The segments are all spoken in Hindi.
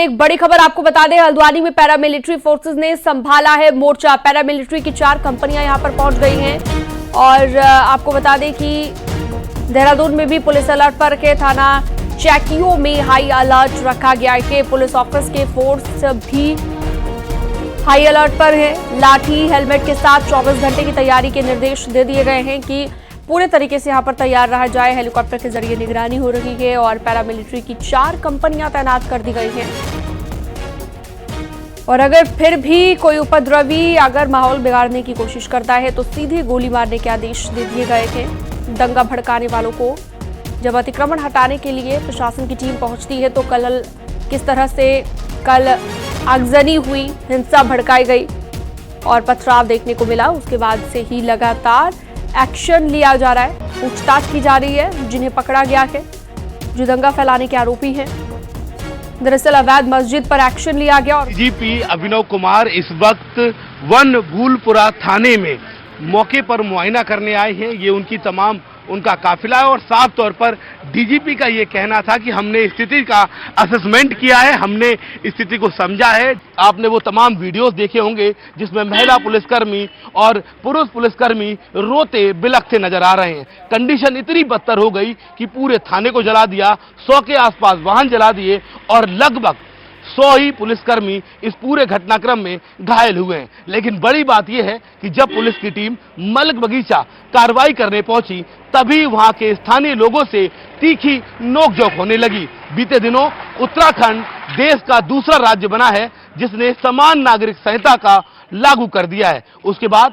एक बड़ी खबर आपको बता दें, हल्द्वानी में पैरामिलिट्री फोर्सेस ने संभाला है मोर्चा। पैरामिलिट्री की 4 कंपनियां यहां पर पहुंच गई हैं और आपको बता दें कि देहरादून में भी पुलिस अलर्ट पर के थाना चैकियों में हाई अलर्ट रखा गया है। पुलिस ऑफिस के फोर्स भी हाई अलर्ट पर है। लाठी हेलमेट के साथ 24 घंटे की तैयारी के निर्देश दे दिए गए हैं कि पूरे तरीके से यहां पर तैयार रहा जाए। हेलीकॉप्टर के जरिए निगरानी हो रही है और पैरामिलिट्री की 4 कंपनियां तैनात कर दी गई हैं। और अगर फिर भी कोई उपद्रवी अगर माहौल बिगाड़ने की कोशिश करता है तो सीधे गोली मारने के आदेश दे दिए गए थे। दंगा भड़काने वालों को जब अतिक्रमण हटाने के लिए प्रशासन की टीम पहुंचती है तो किस तरह से कल आगजनी हुई, हिंसा भड़काई गई और पथराव देखने को मिला। उसके बाद से ही लगातार एक्शन लिया जा रहा है, पूछताछ की जा रही है जिन्हें पकड़ा गया है, जो दंगा फैलाने के आरोपी हैं। दरअसल अवैध मस्जिद पर एक्शन लिया गया और डीजीपी अभिनव कुमार इस वक्त वन भूलपुरा थाने में मौके पर मुआयना करने आए हैं। ये उनका काफिला है और साफ तौर पर डीजीपी का ये कहना था कि हमने स्थिति का असेसमेंट किया है, हमने स्थिति को समझा है। आपने वो तमाम वीडियोस देखे होंगे जिसमें महिला पुलिसकर्मी और पुरुष पुलिसकर्मी रोते बिलखते नजर आ रहे हैं। कंडीशन इतनी बदतर हो गई कि पूरे थाने को जला दिया, 100 के आसपास वाहन जला दिए और लगभग 100 ही पुलिसकर्मी इस पूरे घटनाक्रम में घायल हुए हैं। लेकिन बड़ी बात यह है कि जब पुलिस की टीम मलक बगीचा कार्रवाई करने पहुंची तभी वहां के स्थानीय लोगों से तीखी नोकझोंक होने लगी। बीते दिनों उत्तराखंड देश का दूसरा राज्य बना है जिसने समान नागरिक संहिता का लागू कर दिया है। उसके बाद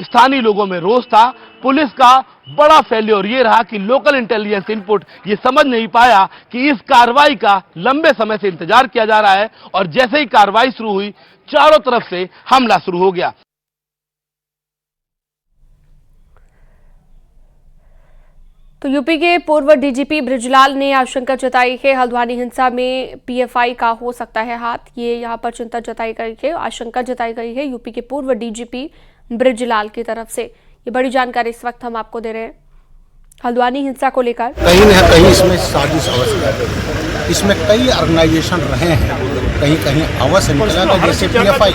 स्थानीय लोगों में रोष था। पुलिस का बड़ा फेल्योर ये रहा कि लोकल इंटेलिजेंस इनपुट ये समझ नहीं पाया कि इस कार्रवाई का लंबे समय से इंतजार किया जा रहा है और जैसे ही कार्रवाई शुरू हुई चारों तरफ से हमला शुरू हो गया। तो यूपी के पूर्व डीजीपी बृजलाल ने आशंका जताई है हल्द्वानी हिंसा में पीएफआई का हो सकता है हाथ। ये यहाँ पर चिंता जताई गई है, आशंका जताई गई है यूपी के पूर्व डीजीपी बृजलाल की तरफ से। ये बड़ी जानकारी इस वक्त हम आपको दे रहे हैं हल्द्वानी हिंसा को लेकर। कहीं न कहीं इसमें साजिश अवश्य है, इसमें कई ऑर्गेनाइजेशन रहे हैं, कहीं कहीं अवश्य निकला जैसे पीएफआई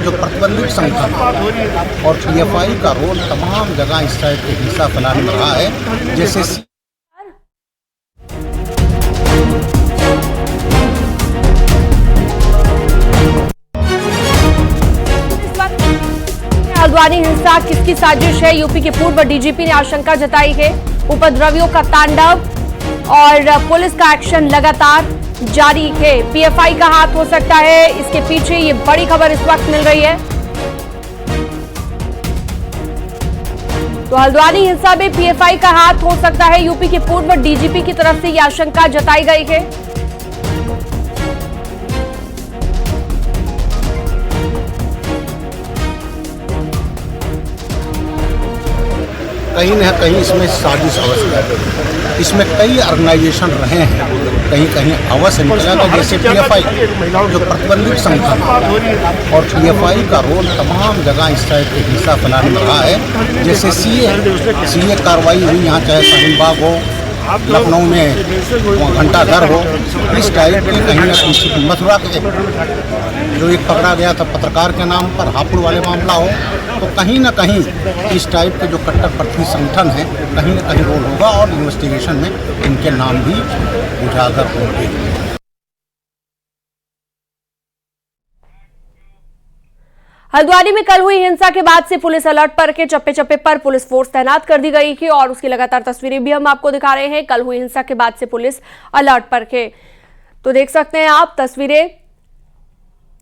जो प्रतिबंधित संगठन और पीएफआई का रोल तमाम जगह इस टाइप की हिंसा फैलाने में रहा है। जैसे हल्द्वानी हिंसा किसकी साजिश है, यूपी के पूर्व डीजीपी ने आशंका जताई है। उपद्रवियों का तांडव और पुलिस का एक्शन लगातार जारी है। पीएफआई का हाथ हो सकता है इसके पीछे, ये बड़ी खबर इस वक्त मिल रही है। तो हल्द्वानी हिंसा में पीएफआई का हाथ हो सकता है, यूपी के पूर्व डीजीपी की तरफ से यह आशंका जताई गई है। कहीं न कहीं इसमें साजिश अवश्य है, इसमें कई ऑर्गेनाइजेशन रहे हैं, कहीं कहीं अवश्य निकला जैसे पीएफआई जो प्रतिबंधित संगठन और पीएफआई का रोल तमाम जगह इस टाइप की हिंसा फैलाने में रहा है। जैसे सीए कार्रवाई हुई यहाँ, चाहे शाहीन-बाग हो, लखनऊ में घंटा घर हो, इस टाइप के कहीं न कहीं मथुरा के जो एक पकड़ा गया था पत्रकार के नाम पर हापुड़ वाले मामला हो, तो कहीं न कहीं इस टाइप के जो कट्टरपंथी संगठन हैं कहीं न कहीं रोल होगा और इन्वेस्टिगेशन में इनके नाम भी उजागर होंगे। हल्द्वानी में कल हुई हिंसा के बाद से पुलिस अलर्ट पर के चप्पे चप्पे पर पुलिस फोर्स तैनात कर दी गई है और उसकी लगातार तस्वीरें भी हम आपको दिखा रहे हैं। कल हुई हिंसा के बाद से पुलिस अलर्ट पर के, तो देख सकते हैं आप तस्वीरें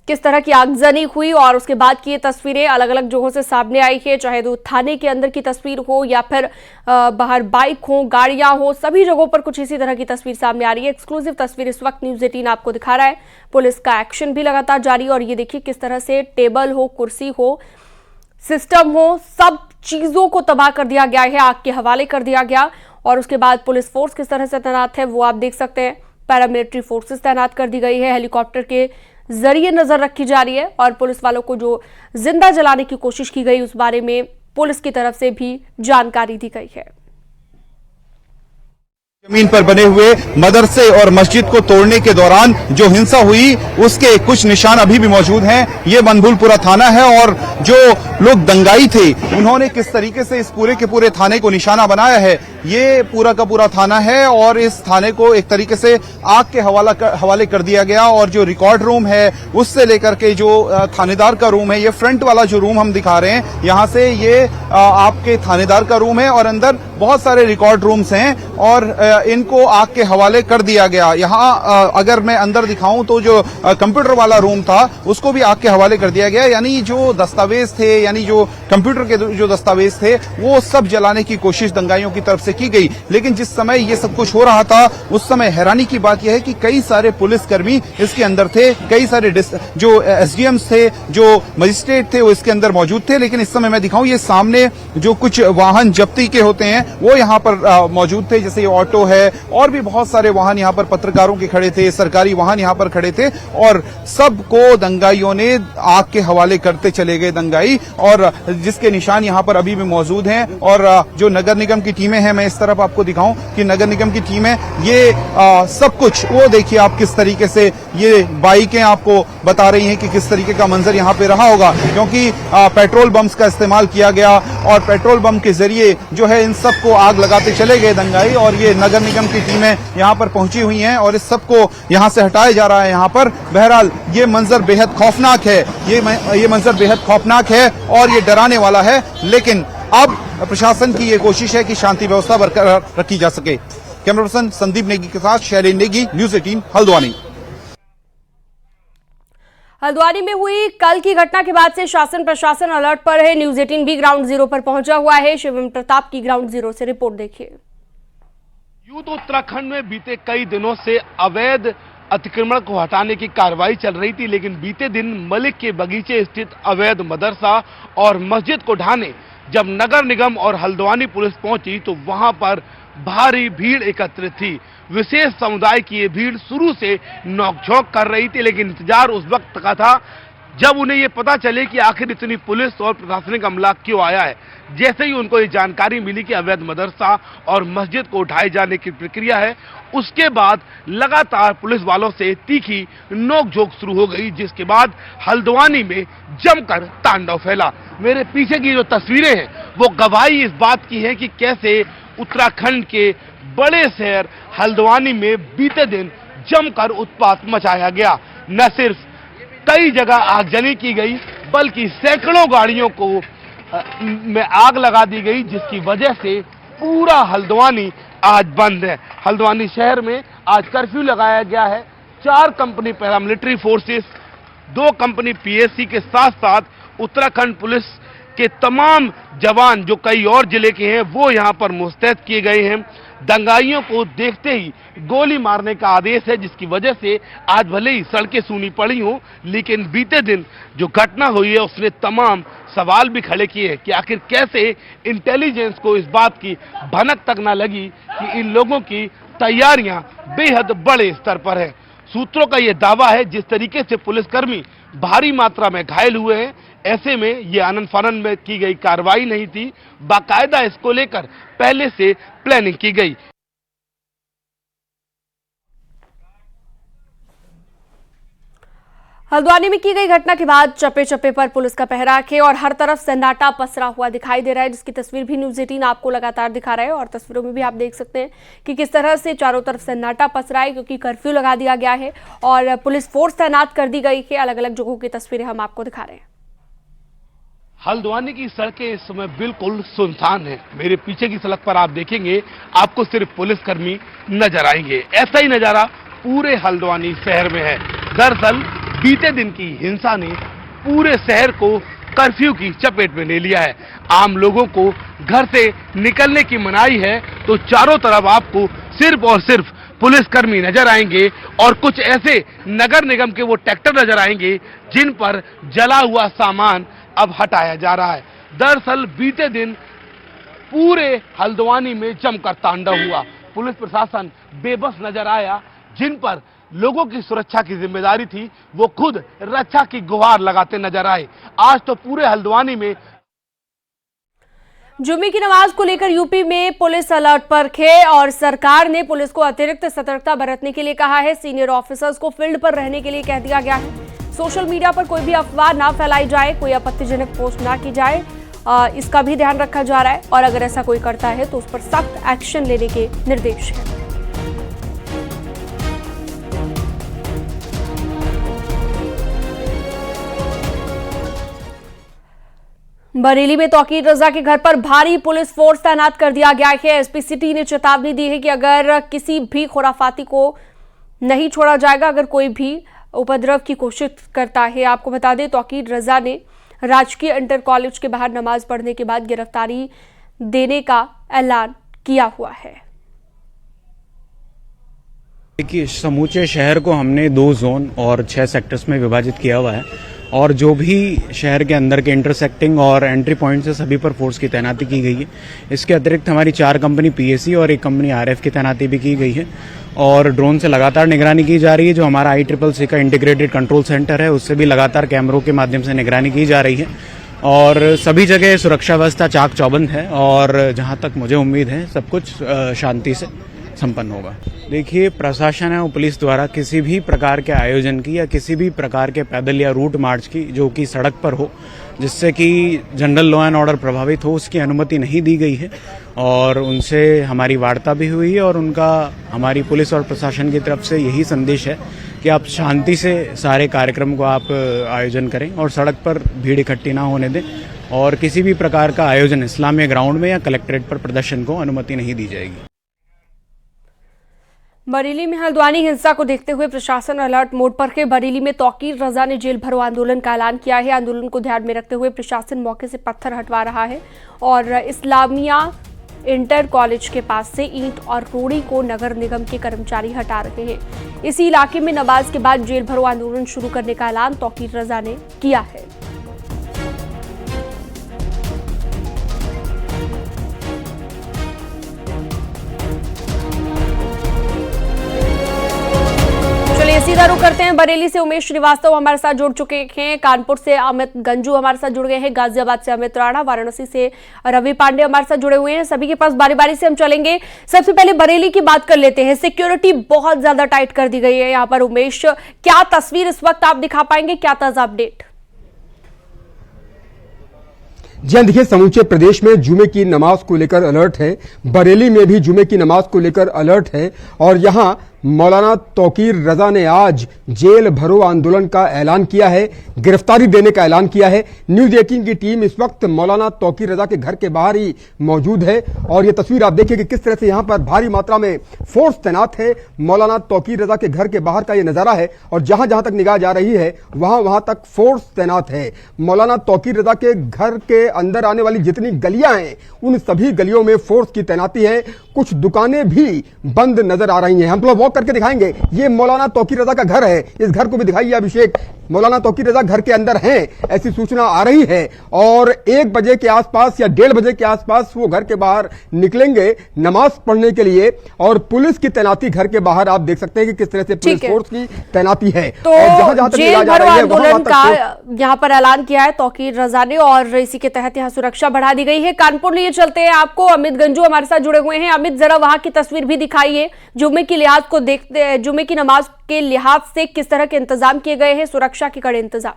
किस तरह की आगजनी हुई और उसके बाद की ये तस्वीरें अलग अलग जगहों से सामने आई है, चाहे तो थाने के अंदर की तस्वीर हो या फिर बाहर बाइक हो, गाड़ियां हो, सभी जगहों पर कुछ इसी तरह की तस्वीर सामने आ रही है। एक्सक्लूसिव तस्वीर इस वक्त न्यूज़ 18 आपको दिखा रहा है। पुलिस का एक्शन भी लगातार जारी और ये देखिए किस तरह से टेबल हो, कुर्सी हो, सिस्टम हो, सब चीजों को तबाह कर दिया गया है, आग के हवाले कर दिया गया। और उसके बाद पुलिस फोर्स किस तरह से तैनात है वो आप देख सकते हैं। पैरामिलिट्री फोर्सेस तैनात कर दी गई है, हेलीकॉप्टर के जरिए नजर रखी जा रही है और पुलिस वालों को जो जिंदा जलाने की कोशिश की गई उस बारे में पुलिस की तरफ से भी जानकारी दी गई है। जमीन पर बने हुए मदरसे और मस्जिद को तोड़ने के दौरान जो हिंसा हुई उसके कुछ निशान अभी भी मौजूद हैं। ये मनभूलपुरा थाना है और जो लोग दंगाई थे उन्होंने किस तरीके से इस पूरे के पूरे थाने को निशाना बनाया है। ये पूरा का पूरा थाना है और इस थाने को एक तरीके से आग के हवाले कर दिया गया और जो रिकॉर्ड रूम है उससे लेकर के जो थानेदार का रूम है, ये फ्रंट वाला जो रूम हम दिखा रहे हैं यहाँ से, ये आपके थानेदार का रूम है और अंदर बहुत सारे रिकॉर्ड रूम्स हैं और इनको आग के हवाले कर दिया गया। यहाँ अगर मैं अंदर दिखाऊं तो जो कंप्यूटर वाला रूम था उसको भी आग के हवाले कर दिया गया, यानी जो दस्तावेज थे, यानी जो कंप्यूटर के जो दस्तावेज थे वो सब जलाने की कोशिश दंगाइयों की तरफ से की गई। लेकिन जिस समय ये सब कुछ हो रहा था उस समय हैरानी की बात यह है कि कई सारे पुलिसकर्मी इसके अंदर थे, कई सारे जो एसडीएम्स थे, जो मजिस्ट्रेट थे वो इसके अंदर मौजूद थे। लेकिन इस समय मैं दिखाऊं, ये सामने जो कुछ वाहन जब्ती के होते हैं वो यहाँ पर मौजूद थे, जैसे ये ऑटो है और भी बहुत सारे वाहन यहाँ पर पत्रकारों के खड़े थे, सरकारी वाहन यहाँ पर खड़े थे और सबको दंगाइयों ने आग के हवाले करते चले गए दंगाई, और जिसके निशान यहाँ पर अभी भी मौजूद हैं। और जो नगर निगम की टीमें हैं, मैं इस तरफ आपको दिखाऊं कि नगर निगम की टीमें ये सब कुछ, वो देखिए आप किस तरीके से ये बाइकें आपको बता रही हैं कि किस तरीके का मंजर यहाँ पे रहा होगा, क्योंकि पेट्रोल बम्स का इस्तेमाल किया गया और पेट्रोल बम के जरिए जो है इन सबको आग लगाते चले गए दंगाई। और ये नगर निगम की टीमें यहाँ पर पहुंची हुई हैं और इस सबको यहाँ से हटाया जा रहा है यहाँ पर। बहरहाल ये मंजर बेहद खौफनाक है, ये मंजर बेहद खौफनाक है और ये डराने वाला है। लेकिन अब प्रशासन की ये कोशिश है कि शांति व्यवस्था बरकरार रखी जा सके। कैमरा पर्सन संदीप नेगी के साथ शैलेश नेगी, न्यूज़ 18 हल्द्वानी। हल्द्वानी में हुई कल की घटना के बाद से शासन प्रशासन अलर्ट पर है। न्यूज़ 18 भी ग्राउंड जीरो पर पहुंचा हुआ है। शिवम प्रताप की ग्राउंड जीरो से रिपोर्ट देखिए। यूं तो उत्तराखंड में बीते कई दिनों से अवैध अतिक्रमण को हटाने की कार्रवाई चल रही थी, लेकिन बीते दिन मलिक के बगीचे स्थित अवैध मदरसा और मस्जिद को ढाने जब नगर निगम और हल्द्वानी पुलिस पहुंची तो वहां पर भारी भीड़ एकत्रित थी। विशेष समुदाय की ये भीड़ शुरू से नोकझोंक कर रही थी, लेकिन इंतजार उस वक्त का था जब उन्हें ये पता चले कि आखिर इतनी पुलिस और प्रशासनिक अमला क्यों आया है। जैसे ही उनको ये जानकारी मिली कि अवैध मदरसा और मस्जिद को उठाए जाने की प्रक्रिया है, उसके बाद लगातार पुलिस वालों से तीखी नोकझोंक शुरू हो गई, जिसके बाद हल्द्वानी में जमकर तांडव फैला। मेरे पीछे की जो तस्वीरें हैं वो गवाही इस बात की है कि कैसे उत्तराखंड के बड़े शहर हल्द्वानी में बीते दिन जमकर उत्पात मचाया गया। न सिर्फ कई जगह आगजनी की गई बल्कि सैकड़ों गाड़ियों को में आग लगा दी गई, जिसकी वजह से पूरा हल्द्वानी आज बंद है। हल्द्वानी शहर में आज कर्फ्यू लगाया गया है। 4 company paramilitary forces, 2 company PSC के साथ साथ उत्तराखंड पुलिस के तमाम जवान जो कई और जिले के हैं वो यहाँ पर मुस्तैद किए गए हैं। दंगाइयों को देखते ही गोली मारने का आदेश है, जिसकी वजह से आज भले ही सड़कें सूनी पड़ी हों, लेकिन बीते दिन जो घटना हुई है उसने तमाम सवाल भी खड़े किए हैं कि आखिर कैसे इंटेलिजेंस को इस बात की भनक तक न लगी कि इन लोगों की तैयारियां बेहद बड़े स्तर पर है। सूत्रों का यह दावा है जिस तरीके से पुलिसकर्मी भारी मात्रा में घायल हुए हैं, ऐसे में ये आनन फानन में की गई कार्रवाई नहीं थी, बाकायदा इसको लेकर पहले से प्लानिंग की गई। हल्द्वानी में की गई घटना के बाद चप्पे चप्पे पर पुलिस का पहरा है और हर तरफ सन्नाटा पसरा हुआ दिखाई दे रहा है, जिसकी तस्वीर भी न्यूज़ 18 आपको लगातार दिखा रहा है। और तस्वीरों में भी आप देख सकते हैं कि किस तरह से चारों तरफ सन्नाटा पसरा है, क्योंकि कर्फ्यू लगा दिया गया है और पुलिस फोर्स तैनात कर दी गई है। अलग अलग जगहों की तस्वीरें हम आपको दिखा रहे हैं। हल्द्वानी की सड़कें इस समय बिल्कुल सुनसान है। मेरे पीछे की सड़क पर आप देखेंगे आपको सिर्फ पुलिसकर्मी नजर आएंगे। ऐसा ही नजारा पूरे हल्द्वानी शहर में है। दरअसल बीते दिन की हिंसा ने पूरे शहर को कर्फ्यू की चपेट में ले लिया है। आम लोगों को घर से निकलने की मनाही है तो चारों तरफ आपको सिर्फ और सिर्फ पुलिसकर्मी नजर आएंगे और कुछ ऐसे नगर निगम के वो ट्रैक्टर नजर आएंगे जिन पर जला हुआ सामान अब हटाया जा रहा है। दरअसल बीते दिन पूरे हल्द्वानी में जमकर तांडव हुआ। पुलिस प्रशासन बेबस नजर आया। जिन पर लोगों की सुरक्षा की जिम्मेदारी थी वो खुद रक्षा की गुहार लगाते नजर आए। आज तो पूरे हल्द्वानी में जुम्मे की नमाज को लेकर यूपी में पुलिस अलर्ट पर है और सरकार ने पुलिस को अतिरिक्त सतर्कता बरतने के लिए कहा है। सीनियर ऑफिसर्स को फील्ड पर रहने के लिए कह दिया गया है। सोशल मीडिया पर कोई भी अफवाह ना फैलाई जाए, कोई आपत्तिजनक पोस्ट ना की जाए, इसका भी ध्यान रखा जा रहा है और अगर ऐसा कोई करता है तो उस पर सख्त एक्शन लेने के निर्देश हैं। बरेली में तौकीर रजा के घर पर भारी पुलिस फोर्स तैनात कर दिया गया है। एसपी सिटी ने चेतावनी दी है कि अगर किसी भी खुराफाती को नहीं छोड़ा जाएगा, अगर कोई भी उपद्रव की कोशिश करता है। आपको बता दें, तौकीर रजा ने राजकीय इंटर कॉलेज के बाहर नमाज पढ़ने के बाद गिरफ्तारी देने का ऐलान किया हुआ है। देखिए, समूचे शहर को हमने 2 जोन और 6 सेक्टर्स में विभाजित किया हुआ है और जो भी शहर के अंदर के इंटरसेक्टिंग और एंट्री पॉइंट से सभी पर फोर्स की तैनाती की गई है। इसके अतिरिक्त हमारी 4 कंपनी पीएसी और 1 कंपनी आरएफ की तैनाती भी की गई है और ड्रोन से लगातार निगरानी की जा रही है। जो हमारा ICCC का इंटीग्रेटेड कंट्रोल सेंटर है, उससे भी लगातार कैमरों के माध्यम से निगरानी की जा रही है और सभी जगह सुरक्षा व्यवस्था चाक चौबंद है और जहां तक मुझे उम्मीद है सब कुछ शांति से संपन्न होगा। देखिए, प्रशासन और पुलिस द्वारा किसी भी प्रकार के आयोजन की या किसी भी प्रकार के पैदल या रूट मार्च की जो कि सड़क पर हो, जिससे कि जनरल लॉ एंड ऑर्डर प्रभावित हो, उसकी अनुमति नहीं दी गई है और उनसे हमारी वार्ता भी हुई है और उनका हमारी पुलिस और प्रशासन की तरफ से यही संदेश है कि आप शांति से सारे कार्यक्रम को आप आयोजन करें और सड़क पर भीड़ इकट्ठी ना होने दें और किसी भी प्रकार का आयोजन इस्लामिया ग्राउंड में या कलेक्ट्रेट पर प्रदर्शन को अनुमति नहीं दी जाएगी। बरेली में हल्द्वानी हिंसा को देखते हुए प्रशासन अलर्ट मोड पर है। बरेली में तौकीर रजा ने जेल भरो आंदोलन का ऐलान किया है। आंदोलन को ध्यान में रखते हुए प्रशासन मौके से पत्थर हटवा रहा है और इस्लामिया इंटर कॉलेज के पास से ईंट और रोड़ी को नगर निगम के कर्मचारी हटा रहे हैं। इसी इलाके में नमाज के बाद जेल भरो आंदोलन शुरू करने का ऐलान तौकीर रजा ने किया है। सीधा रुख करते हैं, बरेली से उमेश श्रीवास्तव हमारे साथ जुड़ चुके हैं, कानपुर से अमित गंजू हमारे साथ जुड़ गए हैं, गाजियाबाद से अमित राणा, वाराणसी से रवि पांडे हमारे साथ जुड़े हुए हैं। सभी के पास बारी बारी से हम चलेंगे। सबसे पहले बरेली की बात कर लेते हैं। सिक्योरिटी बहुत ज्यादा टाइट कर दी गई है यहाँ पर। उमेश, क्या तस्वीर इस वक्त आप दिखा पाएंगे, क्या ताजा अपडेट? जी देखिए, समूचे प्रदेश में जुमे की नमाज को लेकर अलर्ट है। बरेली में भी जुमे की नमाज को लेकर अलर्ट है और यहां मौलाना तौकीर रजा ने आज जेल भरो आंदोलन का ऐलान किया है, गिरफ्तारी देने का ऐलान किया है। न्यूज 18 की टीम इस वक्त मौलाना तौकीर रजा के घर के बाहर ही मौजूद है और ये तस्वीर आप देखिए कि किस तरह से यहां पर भारी मात्रा में फोर्स तैनात है। मौलाना तौकीर रजा के घर के बाहर का ये नजारा है और जहां जहां तक निगाह जा रही है वहां तक फोर्स तैनात है। मौलाना तौकीर रजा के घर के अंदर आने वाली जितनी गलियां हैं, उन सभी गलियों में फोर्स की तैनाती है। कुछ दुकानें भी बंद नजर आ रही हैं। हम लोग वॉक करके दिखाएंगे। ये मौलाना तौकीर रजा का घर है, इस घर को भी दिखाइए अभिषेक। मौलाना तौकीर रजा घर के अंदर हैं, ऐसी सूचना आ रही है और 1 बजे के आसपास या 1:30 बजे के आसपास वो घर के बाहर निकलेंगे नमाज पढ़ने के लिए और पुलिस की तैनाती घर के बाहर आप देख सकते हैं कि किस तरह से पुलिस फोर्स की तैनाती है। तो जेल भरो आंदोलन का यहाँ पर ऐलान किया है तौकीर रजा ने और इसी के तहत यहाँ सुरक्षा बढ़ा दी गई है। कानपुर लिए चलते हैं आपको, अमित गंजू हमारे साथ जुड़े हुए हैं। अमित, जरा वहां की तस्वीर भी दिखाइए। जुम्मे की लिहाज को देखते, जुम्मे की नमाज के लिहाज से किस तरह के इंतजाम किए गए हैं, सुरक्षा के कड़े इंतजाम?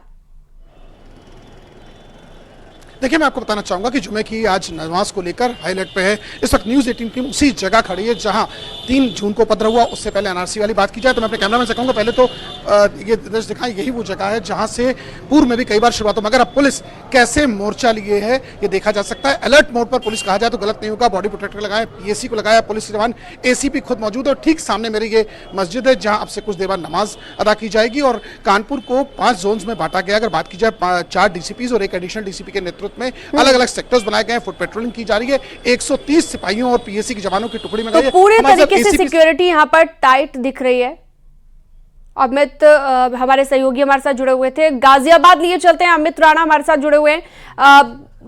देखिए, मैं आपको बताना चाहूंगा कि जुमे की आज नमाज को लेकर हाईलाइट पे है। इस वक्त न्यूज 18 टीम उसी जगह खड़ी है जहां 3 जून को उपद्रव हुआ। उससे पहले एनआरसी वाली बात की जाए तो मैं अपने कैमरामैन से कहूंगा पहले तो ये दृश्य दिखाएं, यही वो जगह है जहां से पूर्व में भी कई बार शुरुआत हो, मगर अब पुलिस कैसे मोर्चा लिए है ये देखा जा सकता है। अलर्ट मोड पर पुलिस कहा जाए तो गलत नहीं होगा। बॉडी प्रोटेक्टर लगाए, पीएसी को लगाया, पुलिस जवान, एसीपी खुद मौजूद है और ठीक सामने मेरी ये मस्जिद है जहां अब से कुछ देर बाद नमाज अदा की जाएगी और कानपुर को 5 जोन्स में बांटा गया। अगर बात की जाए 4 डीसीपीज और 1 एडिशनल डीसीपी के नेतृत्व में अलग अलग सेक्टर्स बनाए गए हैं। फुट पेट्रोलिंग की जा रही है। 130 सिपाहियों और पीएसी के जवानों की टुकड़ी में तो पूरे तरीके से सिक्योरिटी यहाँ पर टाइट दिख रही है। अमित, हमारे सहयोगी हमारे साथ जुड़े हुए थे। गाजियाबाद लिए चलते हैं, अमित राणा हमारे साथ जुड़े हुए हैं।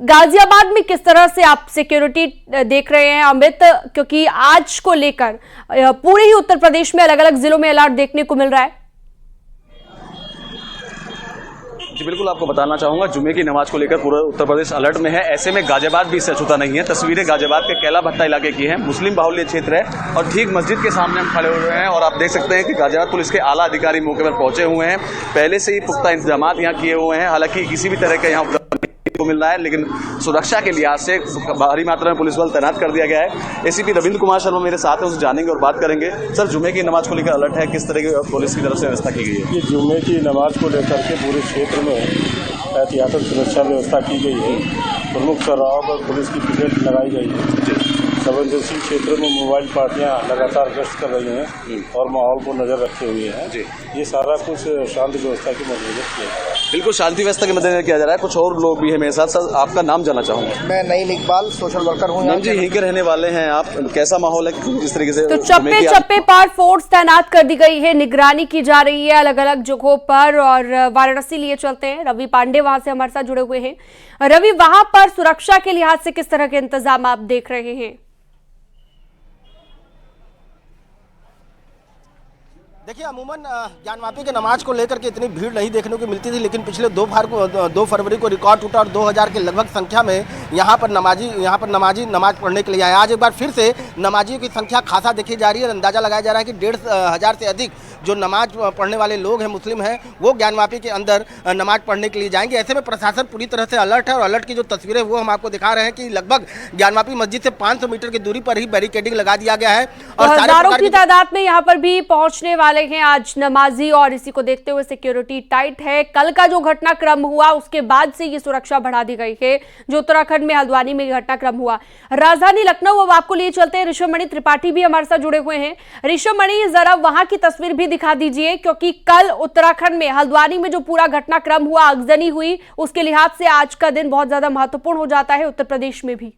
गाजियाबाद में किस तरह से आप सिक्योरिटी देख रहे हैं अमित, क्योंकि आज को लेकर पूरे ही उत्तर प्रदेश में अलग अलग जिलों में अलर्ट देखने को मिल रहा है? जी बिल्कुल, आपको बताना चाहूंगा जुमे की नमाज को लेकर पूरा उत्तर प्रदेश अलर्ट में है। ऐसे में गाजियाबाद भी इससे अछूता नहीं है। तस्वीरें गाजियाबाद के कैला भट्टा इलाके की हैं। मुस्लिम बाहुल्य क्षेत्र है और ठीक मस्जिद के सामने हम खड़े हुए हैं और आप देख सकते हैं कि गाजियाबाद पुलिस के आला अधिकारी मौके पर पहुंचे हुए हैं। पहले से ही पुख्ता इंतजाम यहाँ किए हुए हैं। हालांकि किसी भी तरह का यहाँ को मिल रहा है, लेकिन सुरक्षा के लिहाज से भारी मात्रा में पुलिस बल तैनात कर दिया गया है। एसीपी रविंद्र कुमार शर्मा मेरे साथ हैं, उनसे जानेंगे और बात करेंगे। सर, जुमे की नमाज को लेकर अलर्ट है, किस तरह की पुलिस की तरफ से व्यवस्था की गई है? ये जुमे की नमाज को लेकर के पूरे क्षेत्र में एहतियातन सुरक्षा व्यवस्था की गई है। प्रमुख चौराहों पर पुलिस की पिकेट लगाई गई है। संवेदनशील क्षेत्रों में मोबाइल पार्टियां लगातार गश्त कर रही हैं और माहौल को नजर रखे हुए हैं। जी, ये सारा कुछ शांति व्यवस्था के मद्देनजर किया जा रहा है। बिल्कुल, शांति व्यवस्था के मद्देनजर किया जा रहा है। कुछ और लोग भी हैं मेरे साथ। सर, आपका नाम जानना चाहूंगा। मैं नईम इकबाल, सोशल वर्कर हूँ। जी, यहीं के रहने वाले हैं आप। कैसा माहौल है इस तरीके से? तो चप्पे चप्पे पर फोर्स तैनात कर दी गई है, निगरानी की जा रही है अलग अलग जगहों पर। और वाराणसी लिए चलते हैं, रवि पांडे वहां से हमारे साथ जुड़े हुए हैं। रवि, वहां पर सुरक्षा के लिहाज से किस तरह के इंतजाम आप देख रहे हैं? देखिए, अमूमन ज्ञानवापी के नमाज को लेकर के इतनी भीड़ नहीं देखने को मिलती थी, लेकिन पिछले 2 फरवरी को रिकॉर्ड टूटा और 2000 के लगभग संख्या में यहाँ पर नमाजी नमाज पढ़ने के लिए आए। आज एक बार फिर से नमाजियों की संख्या खासा देखी जा रही है। अंदाजा लगाया जा रहा है कि 1,500 से अधिक जो नमाज पढ़ने वाले लोग हैं, मुस्लिम हैं, वो ज्ञानवापी के अंदर नमाज पढ़ने के लिए जाएंगे। ऐसे में प्रशासन पूरी तरह से अलर्ट है और अलर्ट की जो तस्वीरें वो हम आपको दिखा रहे हैं कि लगभग ज्ञानवापी मस्जिद से 500 मीटर की दूरी पर ही बैरिकेडिंग लगा दिया गया है और हजारों की तादाद में यहाँ पर भी पहुंचने वाले हैं आज नमाजी, और इसी को देखते हुए सिक्योरिटी टाइट है। कल का जो घटनाक्रम हुआ उसके बाद से ये सुरक्षा बढ़ा दी गई है, जो उत्तराखंड में हल्द्वानी में घटनाक्रम हुआ। राजधानी लखनऊ अब आपको लिए चलते हैं, ऋषभमणि त्रिपाठी भी हमारे साथ जुड़े हुए हैं। ऋषभमणि, जरा वहां की तस्वीर भी दिखा दीजिए, क्योंकि कल उत्तराखंड में हल्द्वानी में जो पूरा घटनाक्रम हुआ, आगजनी हुई, उसके लिहाज से आज का दिन बहुत ज्यादा महत्वपूर्ण हो जाता है उत्तर प्रदेश में भी।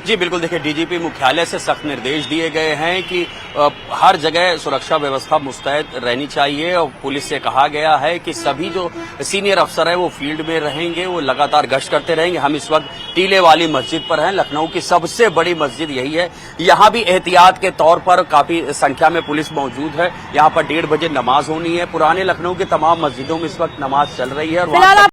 जी बिल्कुल, देखिए डीजीपी मुख्यालय से सख्त निर्देश दिए गए हैं कि हर जगह सुरक्षा व्यवस्था मुस्तैद रहनी चाहिए और पुलिस से कहा गया है कि सभी जो सीनियर अफसर हैं वो फील्ड में रहेंगे, वो लगातार गश्त करते रहेंगे। हम इस वक्त टीले वाली मस्जिद पर हैं, लखनऊ की सबसे बड़ी मस्जिद यही है। यहाँ भी एहतियात के तौर पर काफी संख्या में पुलिस मौजूद है। यहाँ पर 1:30 बजे नमाज होनी है। पुराने लखनऊ की तमाम मस्जिदों में इस वक्त नमाज चल रही है और